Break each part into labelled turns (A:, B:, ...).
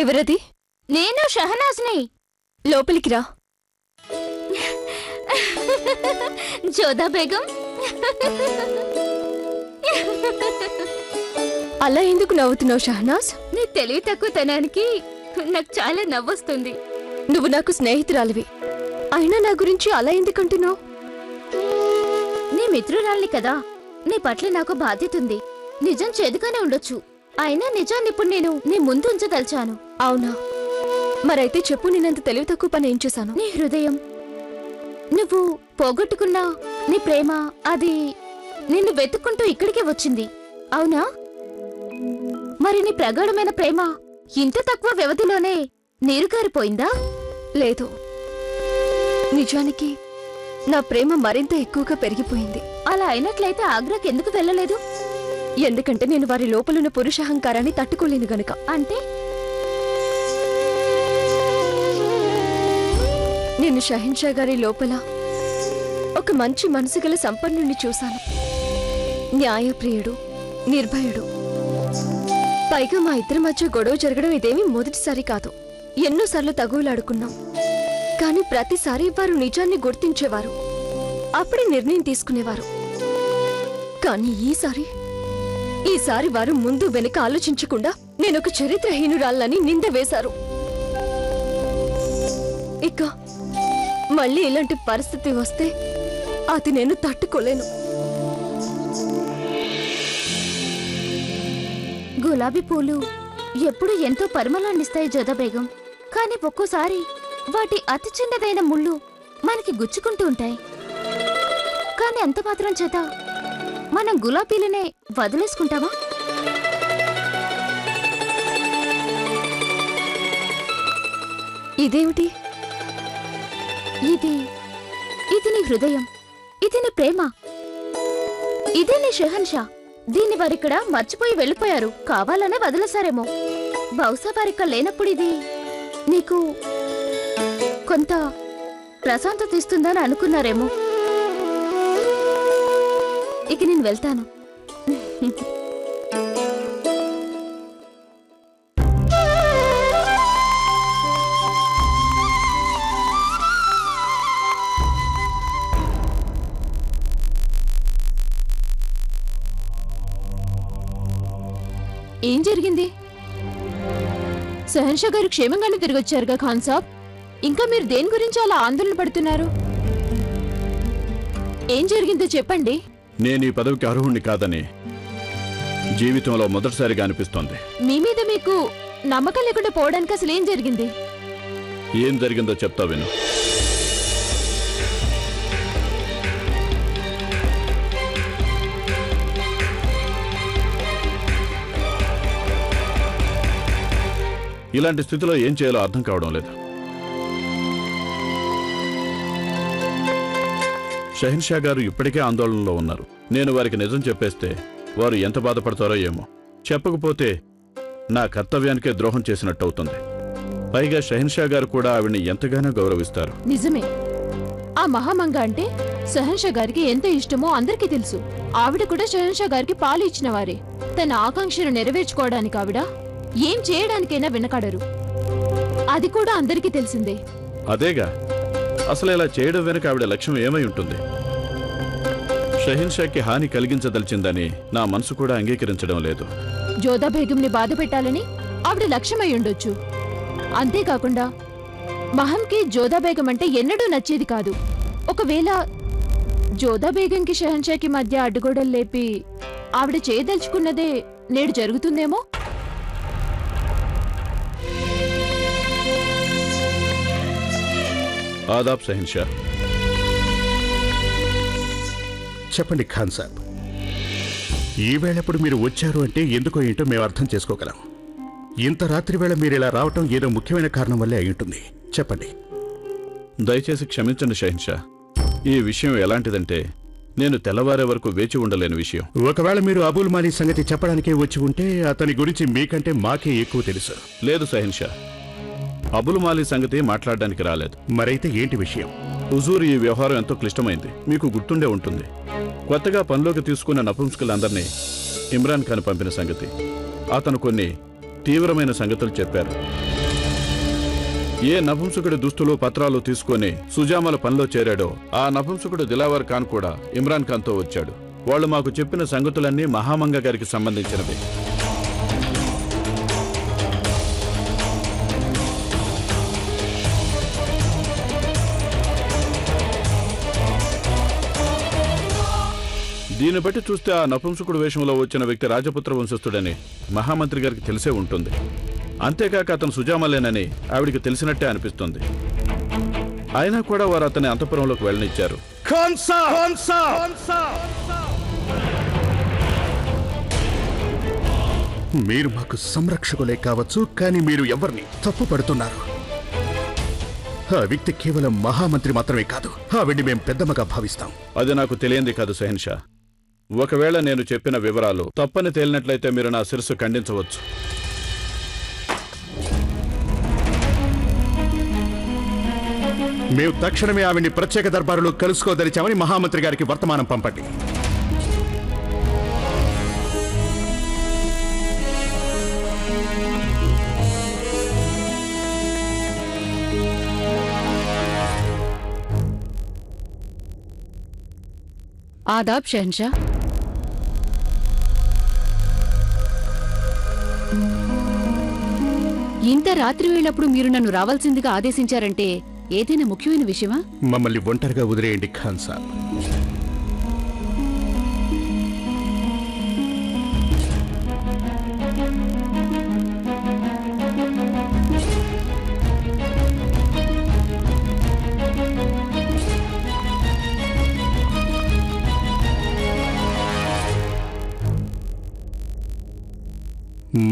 A: ఎవరది?
B: నేను షహనాజ్ని.
A: లోపలికి రా.
B: జోదా బేగం.
A: అలా ఎందుకు నవ్వుతున్నావు షహనాజ్?
B: నీ తెలివి తక్కువతనానికి నాకు చాలా నవ్వొస్తుంది.
A: నువ్వు నాకు స్నేహితురాలివి, అయినా నా గురించి అలా ఎందుకంటున్నావు?
B: నీ మిత్రురాల్ని కదా, నీ పట్ల నాకు బాధ్యత ఉంది. నిజం చేదుగానే ఉండొచ్చు, అయినా నిజాన్ని ఇప్పుడు నేను నీ ముందు ఉంచదలిచాను.
A: అవునా? మరైతే చెప్పు, నేనంత తెలివి తక్కువ పని ఏం చేశాను?
B: నీ హృదయం, నువ్వు పోగొట్టుకున్న నీ ప్రేమ, అది నిన్ను వెతుక్కుంటూ ఇక్కడికే వచ్చింది. అవునా? మరి నీ ప్రగాఢమైన ప్రేమ ఇంత తక్కువ వ్యవధిలోనే నీరుగారిపోయిందా?
A: లేదు, నిజానికి నా ప్రేమ మరింత ఎక్కువగా పెరిగిపోయింది.
B: అలా అయినట్లయితే ఆగ్రాకి ఎందుకు వెళ్ళలేదు?
A: ఎందుకంటే నేను వారి లోపలున్న పురుషాహంకారాన్ని తట్టుకోలేను గనుక.
B: అంటే
A: నేను షహన్షా గారి లోపల ఒక మంచి మనసు గల సంపన్నుణ్ణి చూశాను. న్యాయప్రియుడు, నిర్భయుడు. పైగా మా ఇద్దరి మధ్య గొడవ జరగడం ఇదేమీ మొదటిసారి కాదు. ఎన్నోసార్లు తగువులాడుకున్నాం, కానీ ప్రతిసారి వారు నిజాన్ని గుర్తించేవారు, అప్పుడే నిర్ణయం తీసుకునేవారు. కానీ ఈసారి వారు ముందు వెనుక ఆలోచించకుండా నేనొక చరిత్రహీనురాలని నింద వేశారు. ఇక మళ్ళీ ఇలాంటి పరిస్థితి వస్తే అది నేను తట్టుకోలేను.
B: గులాబీ పూలు ఎప్పుడు ఎంతో పరిమళాన్నిస్తాయి జోదా బేగం, కానీ ఒక్కోసారి వాటి అతి చిన్నదైన ముళ్ళు మనకి గుచ్చుకుంటూ ఉంటాయి. కానీ అంత మాత్రం చేత మనం గులాబీలనే వదిలేసుకుంటామా?
A: ఇదేమిటి?
B: ఇది నీ హృదయం, ఇది నీ ప్రేమ, ఇదే నీ షెహన్షా. దీన్ని వారిక్కడ మర్చిపోయి వెళ్ళిపోయారు, కావాలనే వదిలేశారేమో. బహుశా వారిక్కడ లేనప్పుడు ఇది నీకు కొంత ప్రశాంతత ఇస్తుందని అనుకున్నారేమో. ఇక నేను వెళ్తాను.
A: ఏం జరిగింది? షహన్షా గారు క్షేమంగానే తిరిగొచ్చారుగా ఖాన్ సాబ్, ఇంకా మీరు దేని గురించి అలా ఆందోళన పడుతున్నారు? ఏం జరిగిందో చెప్పండి.
C: నేను ఈ పదవికి అర్హుణ్ణి కాదని జీవితంలో మొదటిసారిగా అనిపిస్తోంది.
A: మీ మీద మీకు నమ్మకం లేకుండా పోవడానికి అసలు ఏం జరిగింది?
C: ఏం జరిగిందో చెప్తా విను. ఇలాంటి స్థితిలో ఏం చేయాలో అర్థం కావడం లేదు. షహన్షా గారు ఇప్పటికే ఆందోళనలో ఉన్నారు. నేను వారికి నిజం చెప్పేస్తే వారు ఎంత బాధపడతారో ఏమో. చెప్పకపోతే నా కర్తవ్యానికే ద్రోహం చేసినట్టవుతుంది. పైగా షహన్షా గారు కూడా ఆవిడ్ని ఎంతగానో గౌరవిస్తారు.
A: నిజమే, ఆ మహామంగ అంటే షహన్షా గారికి ఎంత ఇష్టమో అందరికీ తెలుసు. ఆవిడ కూడా షహన్షా గారికి పాలు ఇచ్చిన వారే. తన ఆకాంక్షను నెరవేర్చుకోవడానికి ఆవిడ ఏం చేయడానికైనా వెనకాడరు, అది కూడా అందరికీ తెలిసిందే.
C: అదేగా, అసలు ఇలా చేయడం వెనుక ఆవిడ లక్ష్యం ఏమై ఉంటుంది? షహన్షాకి హాని కలిగించదలిచిందని నా మనసు కూడా అంగీకరించడం లేదు.
A: జోదా బేగంని బాధ పెట్టాలని ఆవిడ లక్ష్యమై ఉండొచ్చు. అంతేకాకుండా మహంకి జోదా బేగం అంటే ఎన్నడూ నచ్చేది కాదు. ఒకవేళ జోదా బేగంకి షహన్షాకి మధ్య అడ్డుగోడలు లేపి ఆవిడ చేయదలుచుకున్నదే నేడు జరుగుతుందేమో.
C: ఆదాబ్ షహన్షా.
D: చెప్పండి ఖాన్ సాబ్, ఈవేళప్పుడు మీరు వచ్చారు అంటే ఎందుకో ఏంటో మేము అర్థం చేసుకోగలం. ఇంత రాత్రి వేళ మీరు ఇలా రావటం ఏదో ముఖ్యమైన కారణం వల్లే అయి ఉంటుంది. చెప్పండి.
C: దయచేసి క్షమించండి షహన్షా. ఈ విషయం ఎలాంటిదంటే నేను తెల్లవారే వరకు వేచి ఉండలేని విషయం.
D: ఒకవేళ మీరు అబుల్ మాలీ సంగతి చెప్పడానికే వచ్చి ఉంటే అతని గురించి మీకంటే మాకే ఎక్కువ తెలుసు.
C: లేదు షహన్షా, అబుల్ మాలీ సంగతి మాట్లాడడానికి రాలేదు.
D: మరైతే ఏంటి విషయం?
C: హుజూర్, ఈ వ్యవహారం ఎంతో క్లిష్టమైంది. మీకు గుర్తుండే ఉంటుంది, కొత్తగా పనిలోకి తీసుకున్న నపుంసకులందరినీ ఇమ్రాన్ ఖాన్ పంపిన సంగతి. అతను కొన్ని తీవ్రమైన సంగతులు చెప్పారు. ఏ నపుంసకుడి దుస్తులు పత్రాలు తీసుకుని సుజామల పనిలో చేరాడో ఆ నపుంసకుడు దిలావర్ ఖాన్ కూడా ఇమ్రాన్ ఖాన్తో వచ్చాడు. వాళ్ళు మాకు చెప్పిన సంగతులన్నీ మహామంగ గారికి సంబంధించినవి. దీన్ని బట్టి చూస్తే ఆ నపుంసకుడు వేషంలో వచ్చిన వ్యక్తి రాజపుత్ర వంశస్థుడని మహామంత్రి గారికి తెలిసే ఉంటుంది. అంతేకాక అతను సుజామలేనని ఆవిడికి తెలిసినట్టే అనిపిస్తుంది. అయినా కూడా వారు అతని అంతఃపురంలోకి వెళ్ళనిచ్చారు.
D: మీరు మాకు సంరక్షకులే కావచ్చు, కానీ మీరు ఎవరిని తప్పు పడుతున్నారు. ఆ వ్యక్తి కేవలం మహామంత్రి మాత్రమే కాదు, ఆవిడ్ని మేము పెద్దమ్మగా భావిస్తాం.
C: అది నాకు తెలియంది కాదు షహన్షా. ఒకవేళ నేను చెప్పిన వివరాలు తప్పని తేలినట్లయితే మీరు నా శిరస్సు ఖండించవచ్చు.
D: మేము తక్షణమే ఆవిడ్ని ప్రత్యేక దర్బారులో కలుసుకోదలిచామని మహామంత్రి గారికి వర్తమానం పంపండి.
E: ఆదాబ్ షహన్షా. ఇంత రాత్రి వేళప్పుడు మీరు నన్ను రావాల్సిందిగా ఆదేశించారంటే ఏదైనా ముఖ్యమైన విషయమా?
D: మమ్మల్ని ఒంటరిగా వదిలేయండి ఖాన్ సాబ్.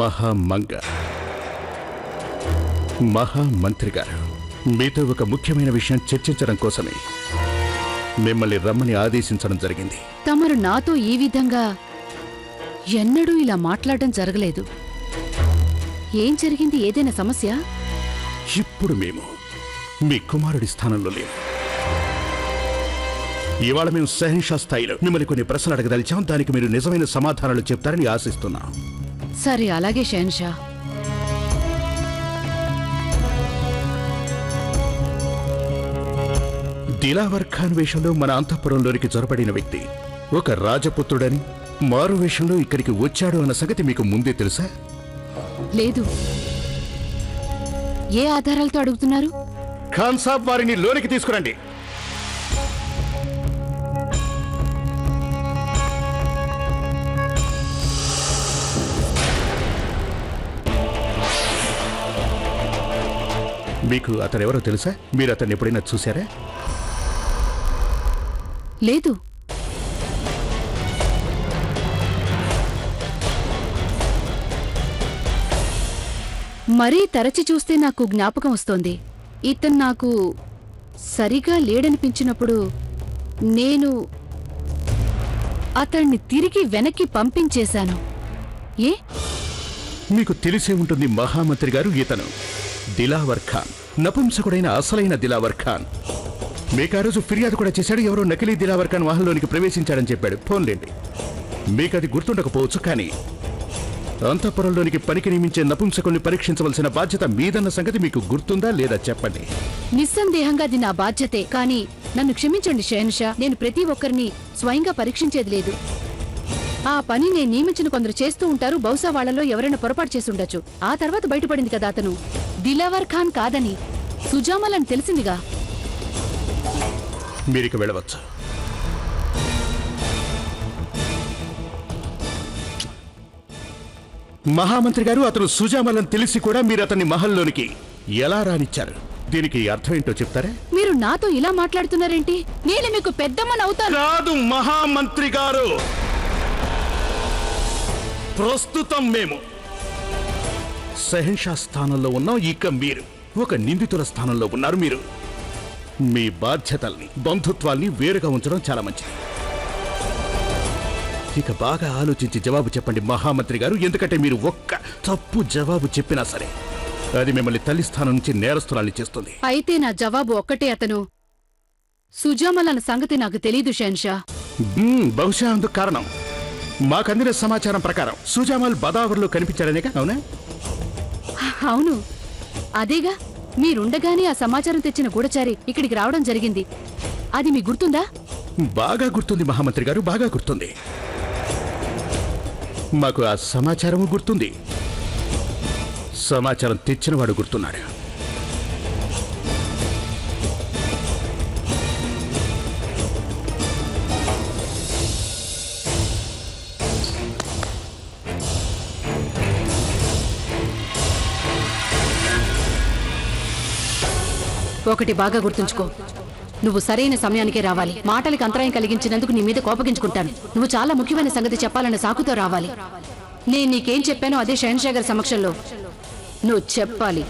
D: మహామంగ, మహామంత్రి గారు, మీతో ఒక ముఖ్యమైన విషయం చర్చించడం కోసమే మిమ్మల్ని రమ్మని ఆదేశించడం జరిగింది.
E: తమరు నాతో ఈ విధంగా ఎన్నడూ ఇలా మాట్లాడడం జరగలేదు. ఏం జరిగింది? ఏదైనా సమస్య?
D: ఇప్పుడు మేము మీ కుమారుడి స్థానంలో లేము. ఇవాళ మేము షహన్షా స్థాయిలో మిమ్మల్ని కొన్ని ప్రశ్నలు అడగదలిచాం. దానికి మీరు నిజమైన సమాధానాలు చెప్తారని ఆశిస్తున్నాం.
E: సరే, అలాగే షహన్షా.
D: దిలావర్ ఖాన్ వేషంలో మన అంతఃపురంలోనికి చొరబడిన వ్యక్తి ఒక రాజపుత్రుడని, మారు వేషంలో ఇక్కడికి వచ్చాడు అన్న సంగతి మీకు ముందే తెలుసా?
E: లేదు. ఏ ఆధారాలతో అడుగుతున్నారు?
D: ఖాన్ సాబ్, వారిని లోనికి తీసుకురండి. మీకు అతనెవరో తెలుసా? మీరు అతన్ని ఎప్పుడైనా చూశారా?
E: లేదు. మరీ తరచి చూస్తే నాకు జ్ఞాపకం వస్తోంది. ఇతను నాకు సరిగా లేడనిపించినప్పుడు నేను అతన్ని తిరిగి వెనక్కి పంపించేశాను. ఏ?
D: మీకు తెలిసే ఉంటుంది మహామంత్రి గారు, ఇతను దిలావర్ ఖాన్, నపుంసకుడైన అసలైన దిలావర్ ఖాన్. మీకు ఆ రోజు ఫిర్యాదు కూడా చేశాడు. ఎవరో నకిలీ దిలావర్ ఖాన్ వాహనంలోనికి ప్రవేశించాడని చెప్పాడు. ఫోన్లేండి, మీకు అది గుర్తుండకపోవచ్చు, కానీ అంతఃపురంలోనికి పనికి నియమించే నపుంసకుల్ని పరీక్షించవలసిన బాధ్యత మీదన్న సంగతి మీకు గుర్తుందా లేదా చెప్పండి.
E: నిస్సందేహంగా అది నా బాధ్యతే. కానీ నన్ను క్షమించండి షహన్షా, నేను ప్రతి ఒక్కరిని స్వయంగా పరీక్షించేది లేదు. ఆ పని నేను నియమించిన కొందరు చేస్తూ ఉంటారు. బహుశా వాళ్లలో ఎవరైనా పొరపాటు చేసి ఉండొచ్చు. ఆ తర్వాత బయటపడింది కదా అతను దిలావర్ ఖాన్ కాదని. సుజామలని తెలిసిందిగా.
D: మీరిక వెళ్ళవచ్చు. మహామంత్రి గారు, అతను సుజామలని తెలిసి కూడా మీరు అతన్ని మహల్లోనికి ఎలా రానిచ్చారు? దీనికి అర్థం ఏంటో చెప్తారా?
E: మీరు నాతో ఇలా మాట్లాడుతున్నారేంటి? నేను మీకు పెద్దమ్మని అవుతాను.
D: కాదు మహామంత్రి గారు, ప్రస్తుతం మేము షహన్షా స్థానంలో ఉన్నాం. ఇక మీరు ఒక నిందితుల స్థానంలో ఉన్నారు. మీరు మీ బాధ్యతల్ని, బంధుత్వాల్ని వేరుగా ఉంచడం చాలా మంచిది. ఇక బాగా ఆలోచించి జవాబు చెప్పండి మహామంత్రి గారు, ఎందుకంటే మీరు ఒక్క తప్పు జవాబు చెప్పినా సరే అది మిమ్మల్ని తల్లి స్థానం నుంచి నేరస్తురాల్ని చేస్తుంది.
E: అయితే నా జవాబు ఒక్కటే, అతను సుజామలన్న సంగతి నాకు తెలీదు షహన్షా.
D: బహుశా అందుకు కారణం మాకందిన సమాచారం ప్రకారం సుజామల్ బదావర్లో కనిపించాడనేగా? అవునా?
E: అవును, అదేగా. మీరుండగానే ఆ సమాచారం తెచ్చిన గూఢచారి ఇక్కడికి రావడం జరిగింది. అది మీకు గుర్తుందా?
D: బాగా గుర్తుంది మహామంత్రి గారు, బాగా గుర్తుంది. మాకు ఆ సమాచారము గుర్తుంది. సమాచారం తెచ్చినవాడు గుర్తున్నాడు.
E: ఒకటి బాగా గుర్తుంచుకో, నువ్వు సరైన సమయానికే రావాలి. మాటలకు అంతరాయం కలిగించినందుకు నీ మీద కోపగించుకుంటాను. నువ్వు చాలా ముఖ్యమైన సంగతి చెప్పాలన్న సాకుతో రావాలి. నేను నీకేం చెప్పానో అదే షహన్షా గారి సమక్షంలో నువ్వు చెప్పాలి.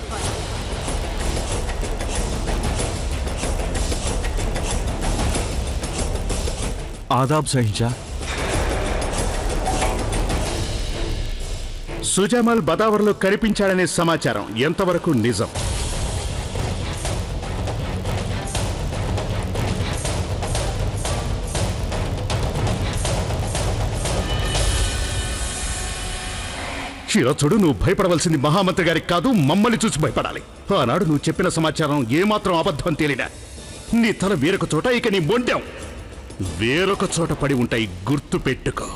F: ఆదాబ్ షహన్షా.
D: సుజామాల్ బదావర్లో కనిపించాడనే సమాచారం ఎంతవరకు నిజం? చూడు, నువ్వు భయపడవలసింది మహామంత్రి గారికి కాదు, మమ్మల్ని చూసి భయపడాలి. ఆనాడు నువ్వు చెప్పిన సమాచారం ఏమాత్రం అబద్ధం తేలినా నీ తల వేరొక చోట, ఇక నీ మొండెం వేరొక చోట పడి ఉంటాయి, గుర్తు పెట్టుకో.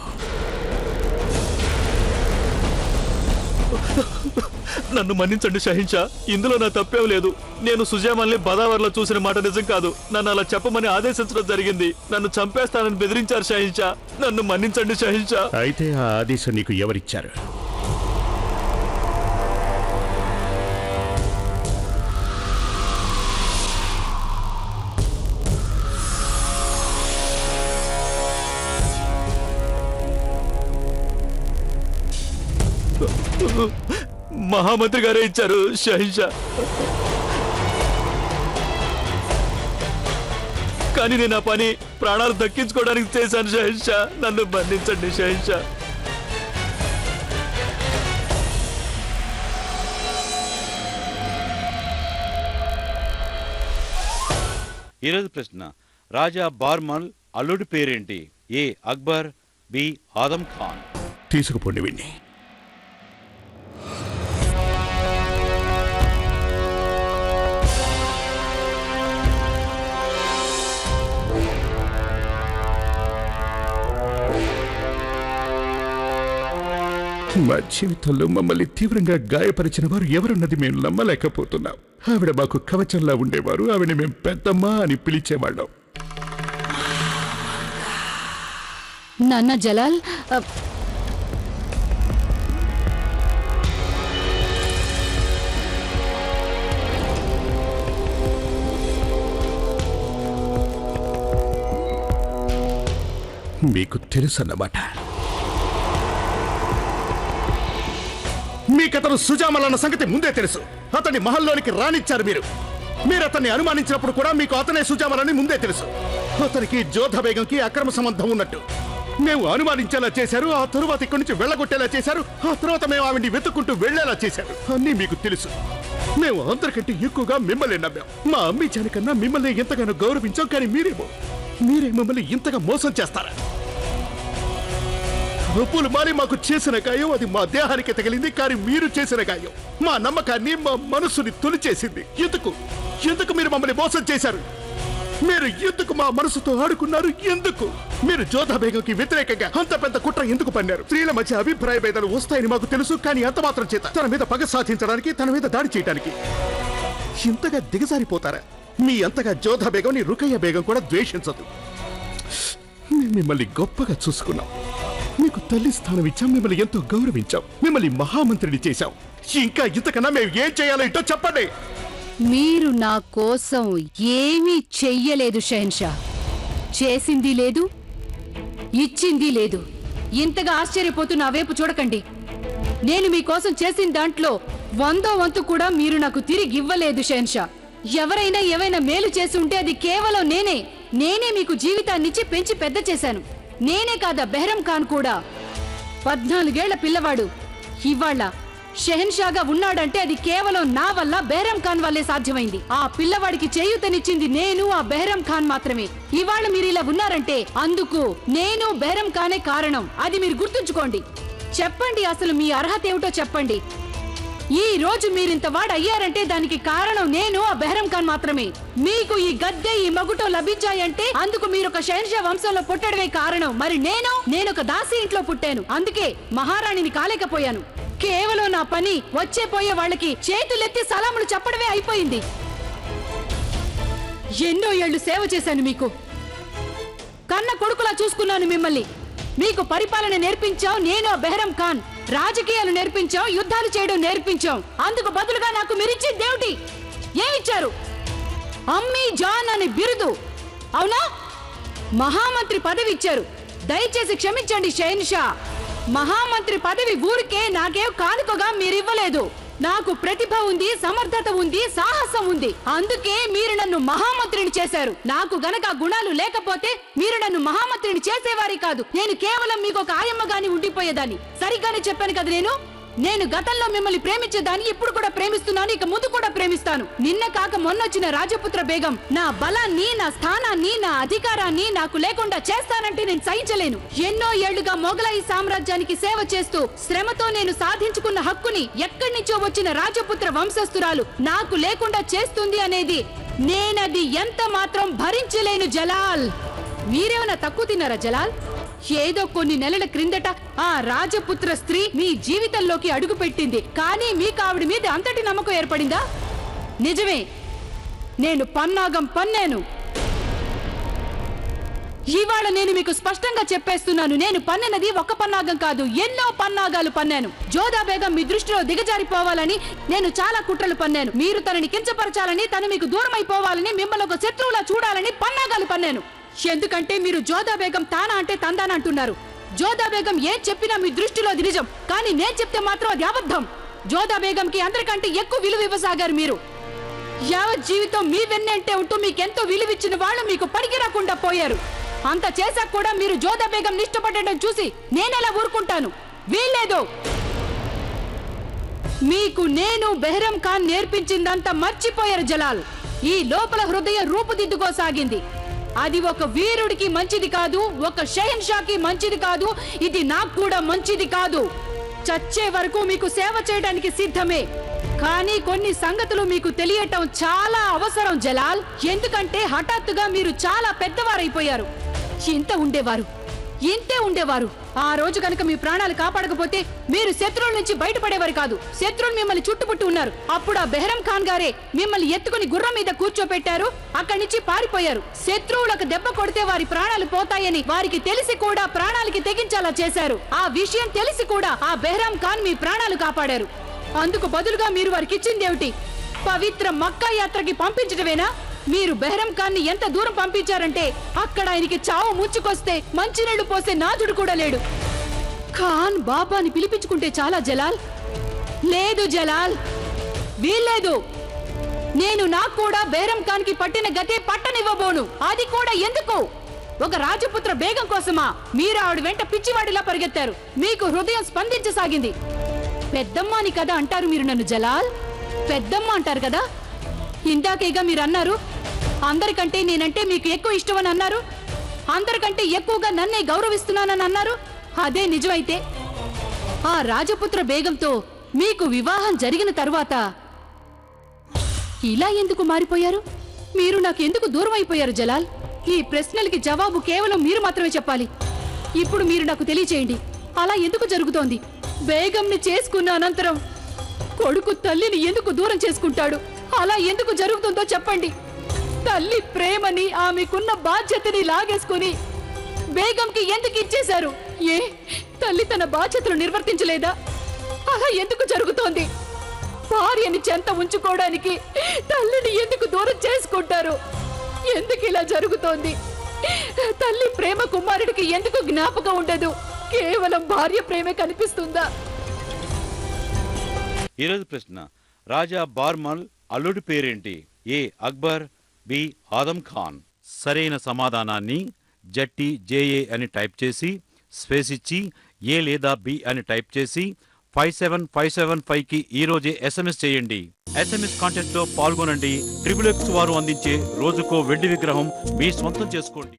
F: నన్ను మన్నించండి షహన్షా, ఇందులో నా తప్పేం లేదు. నేను సుజామాల్ని బదావర్లో చూసిన మాట నిజం కాదు. నన్ను అలా చెప్పమని ఆదేశించడం జరిగింది. నన్ను చంపేస్తానని బెదిరించారు షహన్షా. నన్ను మన్నించండి షహన్షా.
D: అయితే ఆ ఆదేశం నీకు ఎవరిచ్చారు?
F: మహామంత్రి గారే ఇచ్చారు షహన్షా. కానీ నేను ఆ పని ప్రాణాలు దక్కించుకోవడానికి చేశాను షహన్షా. నన్ను బంధించండి షహన్షా.
G: ఈరోజు ప్రశ్న, రాజా బార్మల్ అల్లుడి పేరేంటి? ఏ అక్బర్, బి ఆదం ఖాన్.
D: తీసుకుపోండి విన్ని. మా జీవితంలో మమ్మల్ని తీవ్రంగా గాయపరిచిన వారు ఎవరున్నది మేము నమ్మలేకపోతున్నాం. ఆవిడ మాకు కవచంలా ఉండేవారు. ఆవిడ మేము పెద్దమ్మ అని పిలిచేవాళ్ళం.
E: నాన్న జలాల్,
D: మీకు తెలుసన్నమాట. మీకతను సుజామల్ అన్న సంగతి ముందే తెలుసు. అతన్ని మహల్లోనికి రానిచ్చారు మీరు. మీరు అతన్ని అనుమానించినప్పుడు కూడా మీకు అతనే సుజామల్ అని ముందే తెలుసు. అతనికి జోధా బేగంకి అక్రమ సంబంధం ఉన్నట్టు మేము అనుమానించేలా చేశారు. ఆ తరువాత ఇక్కడి నుంచి వెళ్ళగొట్టేలా చేశారు. ఆ తర్వాత మేము ఆవిడ్ని వెతుక్కుంటూ వెళ్లేలా చేశారు. అన్నీ మీకు తెలుసు. మేము అందరికంటే ఎక్కువగా మిమ్మల్ని నమ్మాం. మా అమ్మిచాని కన్నా మిమ్మల్ని ఎంతగానో గౌరవించాం. కానీ మీరే మమ్మల్ని ఇంతగా మోసం చేస్తారా? రూపులు మారి మాకు చేసిన గాయం అది మా దేహానికి తగిలింది. కానీ మీరు చేసిన గాయం మా నమ్మకాన్ని, మా మనసుని తొలిచేసింది. ఎందుకు మీరు మమ్మల్ని మోసం చేశారు? మీరు ఎందుకు మా మనసుతో ఆడుకున్నారు? ఎందుకు మీరు జోధా బేగంకి వ్యతిరేకంగా అంత పెద్ద కుట్ర ఎందుకు పన్నారు? స్త్రీల మధ్య అభిప్రాయ భేదాలు వస్తాయని మాకు తెలుసు. కానీ అంత మాత్రం చేత తన మీద పగ సాధించడానికి, తన మీద దాడి చేయడానికి ఇంతగా దిగజారిపోతారా? మీ అంతగా జోధా బేగంని రుకయ్య బేగం కూడా ద్వేషించదు. మిమ్మల్ని గొప్పగా చూసుకున్నాం. మీకు తల్లి స్థానం ఇచ్చాం. మిమ్మల్ని ఎంతో గౌరవించాం. మిమ్మల్ని మహామంత్రిని చేశాం. ఇంకా ఇంతకన్నా మేము ఏం చేయాలో ఏంటో చెప్పండి.
E: మీరు నా కోసం ఏమీ చెయ్యలేదు షహన్షా. చేసింది లేదు, ఇచ్చింది లేదు. ఇంతగా ఆశ్చర్యపోతూ నా వైపు చూడకండి. నేను మీకోసం చేసిన దాంట్లో 100వ వంతు కూడా మీరు నాకు తిరిగి ఇవ్వలేదు షహన్షా. ఎవరైనా ఏవైనా మేలు చేసి ఉంటే అది కేవలం నేనే మీకు జీవితాన్నిచ్చి పెంచి పెద్ద చేశాను. నేనే కాదా బెహరం ఖాన్ కూడా. 14 ఏళ్ల పిల్లవాడు ఇవాళ షహన్షాగా ఉన్నాడంటే అది కేవలం నా వల్ల, బెహరం ఖాన్ వల్లే సాధ్యమైంది. ఆ పిల్లవాడికి చేయూతనిచ్చింది నేను, ఆ బెహరం ఖాన్ మాత్రమే. ఇవాళ మీరు ఇలా ఉన్నారంటే అందుకు నేను, బెహరం ఖానే కారణం. అది మీరు గుర్తుంచుకోండి. చెప్పండి, అసలు మీ అర్హత ఏమిటో చెప్పండి. ఈ రోజు మీరింత వాడయ్యారంటే దానికి కారణం నేను ఆ బెహరం ఖాన్ మాత్రమే. మీకు ఈ గద్దె ఈ మగుటం లభించాయంటే అందుకు మీరు ఒక షహన్షా వంశంలో పుట్టడమే కారణం. మరి నేనొక దాసి ఇంట్లో పుట్టాను, అందుకే మహారాణిని కాలేకపోయాను. కేవలం నా పని వచ్చే పోయే వాళ్ళకి చేతులెత్తి సలాములు చెప్పడమే అయిపోయింది. ఎన్నో ఏళ్లు సేవ చేశాను మీకు, కన్న కొడుకులా చూసుకున్నాను మిమ్మల్ని. మీకు పరిపాలన నేర్పించాం నేను ఆ బెహరం ఖాన్, రాజకీయాలు నేర్పించాం, యుద్ధాలు చేయడం నేర్పించాం. అందుకు బదులుగా నాకు మీరిచ్చే దేవుడి ఏమిచ్చారు? అమ్మీ జాన్ అనే బిరుదు, అవునా? మహామంత్రి పదవి ఇచ్చారు. దయచేసి క్షమించండి షహన్షా, మహామంత్రి పదవి ఊరికే నాకేం కానుకగా మీరివ్వలేదు. నాకు ప్రతిభ ఉంది, సమర్థత ఉంది, సాహసం ఉంది. అందుకే మీరు నన్ను మహామంత్రిని చేశారు. నాకు గనక గుణాలు లేకపోతే మీరు నన్ను మహామంత్రిని చేసేవారి కాదు. నేను కేవలం మీకు ఒక ఆయమ్మగాని ఉండిపోయేదాన్ని. సరిగ్గానే చెప్పాను కదా. నేను గతంలో మిమ్మల్ని ప్రేమించేదాన్ని, ఇప్పుడు కూడా ప్రేమిస్తున్నాను, ఇక ముందు కూడా ప్రేమిస్తాను. నిన్న కాక మొన్నొచ్చిన రాజపుత్ర బేగం నా బలాన్ని, నా స్థానాన్ని, నా అధికారాన్ని నాకు లేకుండా చేస్తానంటే నేను సహించలేను. ఎన్నో ఏళ్లుగా మొఘలాయి సామ్రాజ్యానికి సేవ చేస్తూ శ్రమతో నేను సాధించుకున్న హక్కుని ఎక్కడి నుంచో వచ్చిన రాజపుత్ర వంశస్థురాలు నాకు లేకుండా చేస్తుంది అనేది నేనది ఎంత మాత్రం భరించలేను. జలాల్, మీరేమన్నా తక్కువ తిన్నారా జలాల్? ఏదో కొన్ని నెలల క్రిందట ఆ రాజపుత్ర స్త్రీ మీ జీవితంలోకి అడుగు పెట్టింది, కానీ మీకు ఆవిడ మీద అంతటి నమ్మకం ఏర్పడిందా? నిజమే, నేను పన్నాగం పన్నాను. ఇవాళ నేను మీకు స్పష్టంగా చెప్పేస్తున్నాను, నేను పన్నినది ఒక పన్నాగం కాదు, ఎన్నో పన్నాగాలు పన్నాను. జోదా బేగం మీ దృష్టిలో దిగజారిపోవాలని నేను చాలా కుట్రలు పన్నాను. మీరు తనని కించపరచాలని, తను మీకు దూరం అయిపోవాలని, మిమ్మల్ని ఒక శత్రువులా చూడాలని పన్నాగాలు పన్నాను. ఎందుకంటే మీరు జోదా బేగం తానా అంటే తందానా అంటున్నారు. జోదా బేగం ఏం చెప్పినా మీ దృష్టిలో అది నిజం, కానీ నేను చెప్తే మాత్రం అది అబద్ధం. జోదా బేగంకి అందరికంటే ఎక్కువ విలువ ఇవ్వసాగారు మీరు. యావత్ జీవితం మీ వెన్నంటే ఉంటూ మీకెంతో విలువిచ్చిన వాళ్ళు మీకు పనికి రాకుండా పోయారు. అంత చేశాక కూడా మీరు జోదా బేగం ఇష్టపడడం చూసి నేనెలా ఊరుకుంటాను? వీల్లేదు. మీకు నేను బెహరం ఖాన్ నేర్పించిందంతా మర్చిపోయారు జలాల్. ఈ లోపల హృదయం రూపుదిద్దుకోసాగింది. అది ఒక వీరుడికి మంచిది కాదు, ఒక షహన్షాకి మంచిది కాదు, ఇది నాకు కూడా మంచిది కాదు. చచ్చే వరకు మీకు సేవ చేయడానికి సిద్ధమే, కానీ కొన్ని సంగతులు మీకు తెలియటం చాలా అవసరం జలాల్. ఎందుకంటే హఠాత్తుగా మీరు చాలా పెద్దవారైపోయారు. ఇంతే ఉండేవారు. ఆ రోజు కనుక మీ ప్రాణాలు కాపాడకపోతే మీరు శత్రువుల నుంచి బయటపడేవారు కాదు. శత్రువులు మిమ్మల్ని చుట్టుముట్టి ఉన్నారు. అప్పుడు ఆ బెహరం ఖాన్ గారే మిమ్మల్ని ఎత్తుకుని గుర్రం మీద కూర్చోపెట్టారు, అక్కడి నుంచి పారిపోయారు. శత్రువులకు దెబ్బ కొడితే వారి ప్రాణాలు పోతాయని వారికి తెలిసి కూడా ప్రాణాలకి తెగించేలా చేశారు. ఆ విషయం తెలిసి కూడా ఆ బెహరం ఖాన్ మీ ప్రాణాలు కాపాడారు. అందుకు బదులుగా మీరు వారికి ఇచ్చిందేమిటి? పవిత్ర మక్కా యాత్రకి పంపించడమేనా? మీరు బెహరం ఖాన్ ని ఎంత దూరం పంపించారంటే అక్కడ ఆయనకి చావు ముంచుకొస్తే మంచినీళ్లు పోసే నాథుడు కూడా లేడు. ఖాన్ బాబాని పిలిపించుకుంటే చాలా జలాల్. లేదు జలాల్, వీల్లేదు. నేను నాకు కూడా బెహరం ఖాన్ కి పట్టిన గతే పట్టనివ్వబోను. అది కూడా ఎందుకు? ఒక రాజపుత్ర బేగం కోసమా? మీరు ఆవిడ వెంట పిచ్చివాడిలా పరిగెత్తారు. మీకు హృదయం స్పందించసాగింది. పెద్దమ్మ అని కదా అంటారు మీరు నన్ను జలాల్? పెద్దమ్మ అంటారు కదా. ఇందాకేగా మీరు అన్నారు అందరికంటే నేనంటే మీకు ఎక్కువ ఇష్టమని అన్నారు. అందరికంటే ఎక్కువగా నన్నే గౌరవిస్తున్నానని అన్నారు. అదే నిజమైతే ఆ రాజపుత్ర బేగంతో మీకు వివాహం జరిగిన తరువాత ఇలా ఎందుకు మారిపోయారు? మీరు నాకు ఎందుకు దూరం అయిపోయారు జలాల్? ఈ ప్రశ్నలకి జవాబు కేవలం మీరు మాత్రమే చెప్పాలి. ఇప్పుడు మీరు నాకు తెలియచేయండి, అలా ఎందుకు జరుగుతోంది? బేగంని చేసుకున్న అనంతరం కొడుకు తల్లిని ఎందుకు దూరం చేసుకుంటాడు? అలా ఎందుకు జరుగుతుందో చెప్పండి. తల్లి ప్రేమని, ఆమెకున్న బాధ్యతని లాగేసుకుని బేగంకి ఎందుకు ఇచ్చేశారు? ఏ తల్లి తన బాధ్యతలు నిర్వర్తించలేదా? అలా ఎందుకు జరుగుతోంది? భార్యని చెంత ఉంచుకోవడానికి తల్లిని ఎందుకు దూరం చేసుకుంటారు? ఎందుకు ఇలా జరుగుతోంది? తల్లి ప్రేమ కుమారుడికి ఎందుకు జ్ఞాపకం ఉండదు? కేవలం భార్య ప్రేమే కనిపిస్తుందా?
G: ఈరోజు ప్రశ్న, రాజా బార్మల్ అల్లుడి పేరేంటి? ఏ అక్బర్, బి ఆదం ఖాన్. సరైన సమాధానాన్ని జట్టి జేఏ అని టైప్ చేసి స్పేస్ ఇచ్చి ఏ లేదా బి అని టైప్ చేసి 57575కి ఈ రోజే SMS చేయండి. SMS కాంటెస్ట్ లో పాల్గొనండి. XXX వారు అందించే రోజుకో వెండి విగ్రహం మీ సొంతం చేసుకోండి.